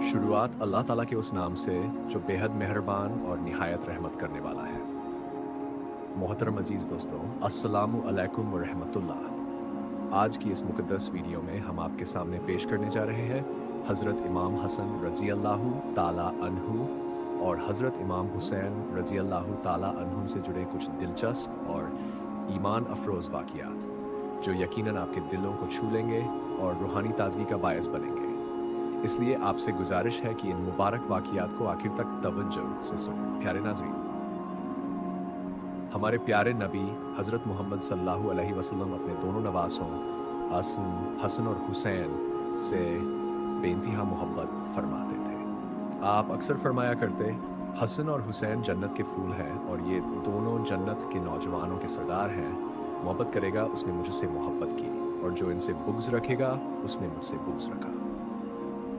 शुरुआत अल्लाह ताला के उस नाम से जो बेहद मेहरबान और निहायत रहमत करने वाला है। मोहतरम अजीज़ दोस्तों, अस्सलामु अलैकुम व रहमतुल्लाह। आज की इस मुक़द्दस वीडियो में हम आपके सामने पेश करने जा रहे हैं हज़रत इमाम हसन रज़ी अल्लाहु ताला अन्हु और हज़रत इमाम हुसैन रज़ी अल्लाहु ताला अन्हुम से जुड़े कुछ दिलचस्प और ईमान अफरोज़ वाक़ियात जो यकीनन आपके दिलों को छू लेंगे और रूहानी ताज़गी का बायस बनेंगे। इसलिए आपसे गुजारिश है कि इन मुबारक वाक़ियात को आखिर तक तवज्जो से सुनें। प्यारे नाज़रीन, हमारे प्यारे नबी हज़रत मोहम्मद सल्लल्लाहु अलैहि वसल्लम अपने दोनों नवासों हसन और हुसैन से बेइंतहा मोहब्बत फरमाते थे। आप अक्सर फरमाया करते, हसन और हुसैन जन्नत के फूल हैं और ये दोनों जन्नत के नौजवानों के सरदार हैं। मोहब्बत करेगा उसने मुझसे मोहब्बत की और जो इनसे बुग़्ज़ रखेगा उसने मुझसे बुग़्ज़ रखा।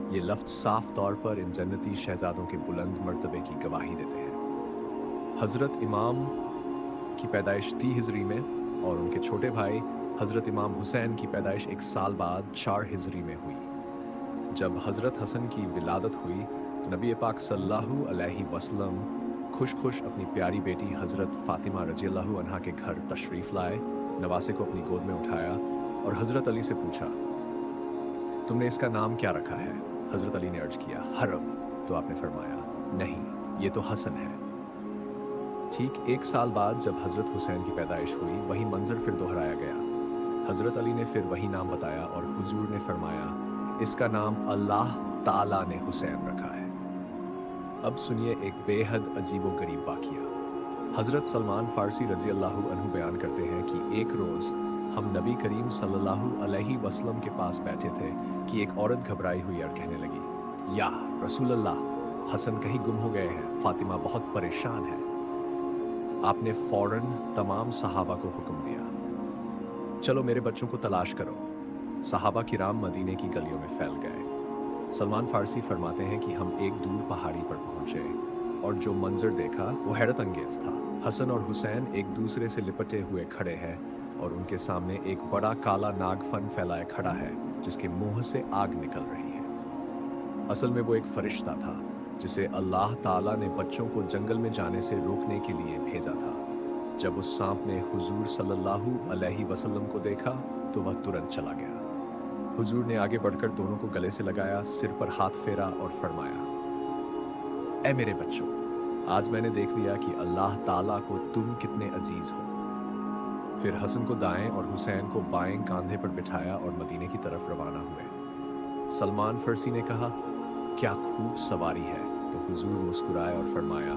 ये लफ्ज़ साफ तौर पर इन जन्नती शहजादों के बुलंद मर्तबे की गवाही देते हैं। हज़रत इमाम की पैदाइश 30 हिजरी में और उनके छोटे भाई हज़रत इमाम हुसैन की पैदाइश 1 साल बाद 4 हिजरी में हुई। जब हज़रत हसन की विलादत हुई तो नबी पाक सल्लल्लाहु अलैहि वसल्लम खुश खुश अपनी प्यारी बेटी हज़रत फ़ातिमा रज़ी अल्लाहु अन्हा के घर तशरीफ़ लाए, नवासे को अपनी गोद में उठाया और हज़रत अली से पूछा, तुमने इसका नाम क्या रखा है? हज़रत अली ने अर्ज़ किया, हरम। तो आपने फरमाया, नहीं, ये तो हसन है। ठीक 1 साल बाद जब हज़रत हुसैन की पैदाइश हुई, वही मंजर फिर दोहराया गया। हज़रत अली ने फिर वही नाम बताया और हुजूर ने फरमाया, इसका नाम अल्लाह ताला ने हुसैन रखा है। अब सुनिए एक बेहद अजीबो गरीब वाक़िया। हज़रत सलमान फ़ारसी रज़ी अल्लाहु अन्हु बयान करते हैं कि एक रोज़ हम नबी करीम सल्लल्लाहु अलैहि वसल्लम के पास बैठे थे कि एक औरत घबराई हुई और कहने लगी, या रसूल अल्लाह, हसन कहीं गुम हो गए हैं, फ़ातिमा बहुत परेशान है। आपने फ़ौरन तमाम सहाबा को हुक्म दिया, चलो मेरे बच्चों को तलाश करो। सहाबा किराम मदीने की गलियों में फैल गए। सलमान फ़ारसी फरमाते हैं कि हम एक दूर पहाड़ी पर पहुंचे और जो मंजर देखा वो हैरत अंगेज था। हसन और हुसैन एक दूसरे से लिपटे हुए खड़े हैं और उनके सामने एक बड़ा काला नागफन फैलाए खड़ा है जिसके मुंह से आग निकल रही है। असल में वो एक फरिश्ता था जिसे अल्लाह ताला ने बच्चों को जंगल में जाने से रोकने के लिए भेजा था। जब उस सांप ने हुजूर सल्लल्लाहु अलैहि वसल्लम को देखा तो वह तुरंत चला गया। हुजूर ने आगे बढ़कर दोनों को गले से लगाया, सिर पर हाथ फेरा और फरमाया, ऐ मेरे बच्चों, आज मैंने देख लिया कि अल्लाह ताला को तुम कितने अजीज हो। फिर हसन को दाएं और हुसैन को बाएं कांधे पर बिठाया और मदीने की तरफ रवाना हुए। सलमान फरसी ने कहा, क्या खूब सवारी है। तो हुजूर मुस्कुराए और फरमाया,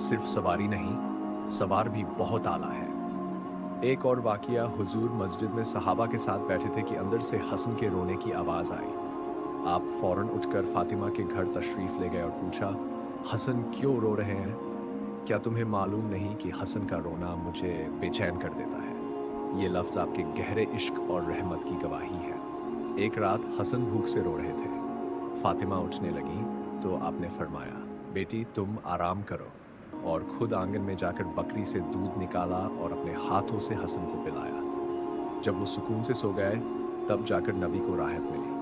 सिर्फ सवारी नहीं, सवार भी बहुत आला है। एक और वाकया, हुजूर मस्जिद में सहाबा के साथ बैठे थे कि अंदर से हसन के रोने की आवाज़ आई। आप फौरन उठकर फातिमा के घर तशरीफ़ ले गए और पूछा, हसन क्यों रो रहे हैं? क्या तुम्हें मालूम नहीं कि हसन का रोना मुझे बेचैन कर देता है? ये लफ्ज़ आपके गहरे इश्क और रहमत की गवाही है। एक रात हसन भूख से रो रहे थे। फातिमा उठने लगी तो आपने फरमाया, बेटी तुम आराम करो, और खुद आंगन में जाकर बकरी से दूध निकाला और अपने हाथों से हसन को पिलाया। जब वो सुकून से सो गए तब जाकर नबी को राहत मिली।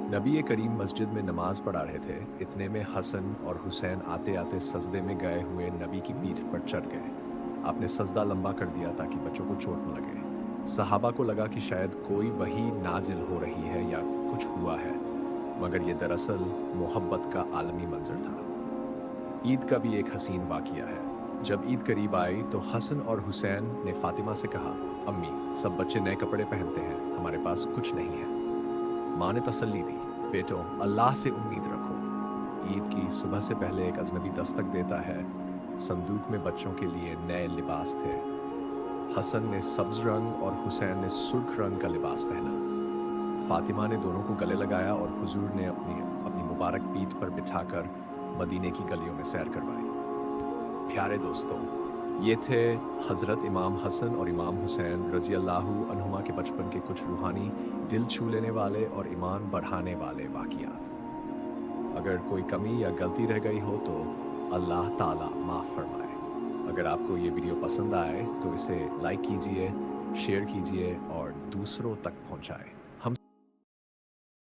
नबी करीम मस्जिद में नमाज पढ़ा रहे थे, इतने में हसन और हुसैन आते आते सजदे में गए हुए नबी की पीठ पर चढ़ गए। आपने सजदा लंबा कर दिया ताकि बच्चों को चोट न लगे। सहाबा को लगा कि शायद कोई वही नाजिल हो रही है या कुछ हुआ है, मगर ये दरअसल मोहब्बत का आलमी मंजर था। ईद का भी एक हसीन वाक़िया है। जब ईद करीब आई तो हसन और हुसैन ने फातिमा से कहा, अम्मी, सब बच्चे नए कपड़े पहनते हैं, हमारे पास कुछ नहीं है। माँ ने तसल्ली दी, बेटो अल्लाह से उम्मीद रखो। ईद की सुबह से पहले एक अजनबी दस्तक देता है। संदूक में बच्चों के लिए नए लिबास थे। हसन ने सब्ज रंग और हुसैन ने सुर्ख रंग का लिबास पहना। फातिमा ने दोनों को गले लगाया और हुजूर ने अपनी मुबारक पीठ पर बिठाकर मदीने की गलियों में सैर करवाई। प्यारे दोस्तों, ये थे हज़रत इमाम हसन और इमाम हुसैन रज़ी अल्लाहु अन्हुमा के बचपन के कुछ रूहानी, दिल छू लेने वाले और ईमान बढ़ाने वाले वाक़ियात। अगर कोई कमी या गलती रह गई हो तो अल्लाह ताला माफ़ फरमाए। अगर आपको ये वीडियो पसंद आए तो इसे लाइक कीजिए, शेयर कीजिए और दूसरों तक पहुँचाएँ।